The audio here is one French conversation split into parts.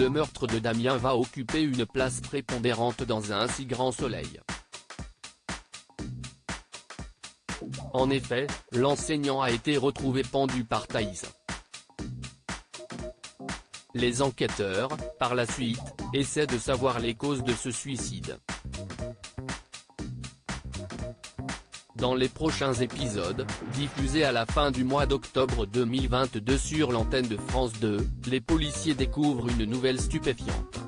le meurtre de Damien va occuper une place prépondérante dans Un si grand soleil. En effet, l'enseignant a été retrouvé pendu par Thaïs. Les enquêteurs, par la suite, essaient de savoir les causes de ce suicide. Dans les prochains épisodes, diffusés à la fin du mois d'octobre 2022 sur l'antenne de France 2, les policiers découvrent une nouvelle stupéfiante.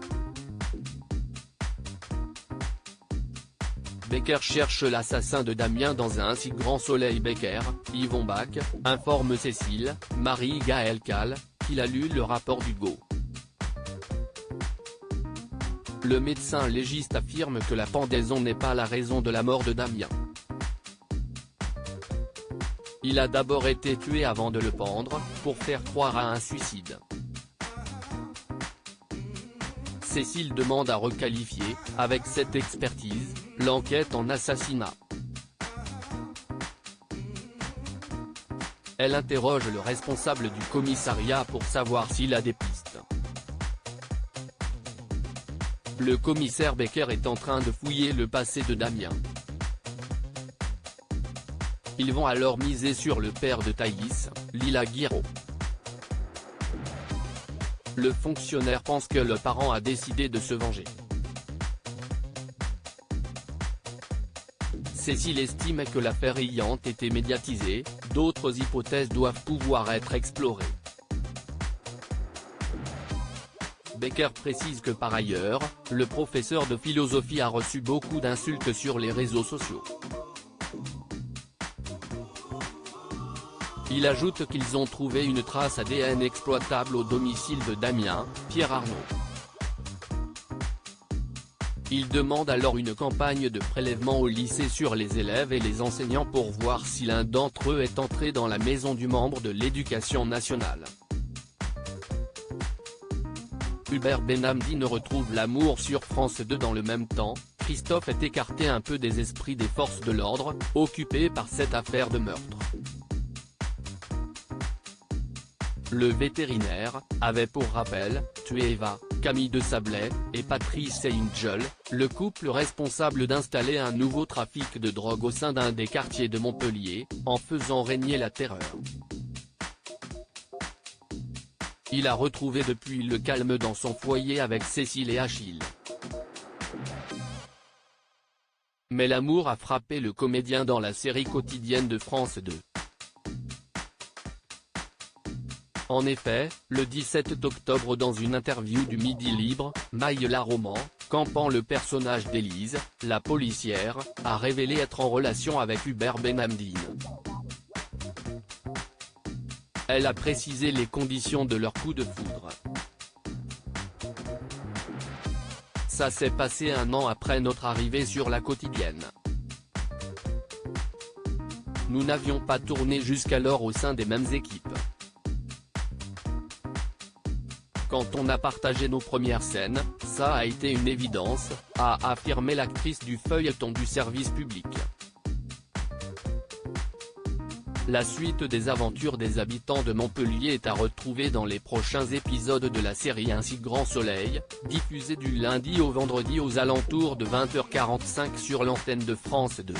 Becker cherche l'assassin de Damien dans Un si grand soleil. Becker, Yvon Bach, informe Cécile, Marie-Gaëlle Cal, qu'il a lu le rapport d'Hugo. Le médecin légiste affirme que la pendaison n'est pas la raison de la mort de Damien. Il a d'abord été tué avant de le pendre, pour faire croire à un suicide. Cécile demande à requalifier, avec cette expertise, l'enquête en assassinat. Elle interroge le responsable du commissariat pour savoir s'il a des pistes. Le commissaire Becker est en train de fouiller le passé de Damien. Ils vont alors miser sur le père de Thaïs, Lila Guiraud. Le fonctionnaire pense que le parent a décidé de se venger. Cécile estime que l'affaire ayant été médiatisée, d'autres hypothèses doivent pouvoir être explorées. Becker précise que par ailleurs, le professeur de philosophie a reçu beaucoup d'insultes sur les réseaux sociaux. Il ajoute qu'ils ont trouvé une trace ADN exploitable au domicile de Damien, Pierre Arnaud. Il demande alors une campagne de prélèvement au lycée sur les élèves et les enseignants pour voir si l'un d'entre eux est entré dans la maison du membre de l'Éducation nationale. Hubert Benhamdi ne retrouve l'amour sur France 2 dans le même temps. Christophe est écarté un peu des esprits des forces de l'ordre, occupés par cette affaire de meurtre. Le vétérinaire avait pour rappel tué Eva, Camille de Sablé, et Patrice Angel, le couple responsable d'installer un nouveau trafic de drogue au sein d'un des quartiers de Montpellier, en faisant régner la terreur. Il a retrouvé depuis le calme dans son foyer avec Cécile et Achille. Mais l'amour a frappé le comédien dans la série quotidienne de France 2. En effet, le 17 octobre dans une interview du Midi Libre, Maï Laroman, campant le personnage d'Élise, la policière, a révélé être en relation avec Hubert Benhamdi. Elle a précisé les conditions de leur coup de foudre. Ça s'est passé 1 an après notre arrivée sur la quotidienne. Nous n'avions pas tourné jusqu'alors au sein des mêmes équipes. Quand on a partagé nos premières scènes, ça a été une évidence, a affirmé l'actrice du feuilleton du service public. La suite des aventures des habitants de Montpellier est à retrouver dans les prochains épisodes de la série Un si grand soleil, diffusée du lundi au vendredi aux alentours de 20h45 sur l'antenne de France 2.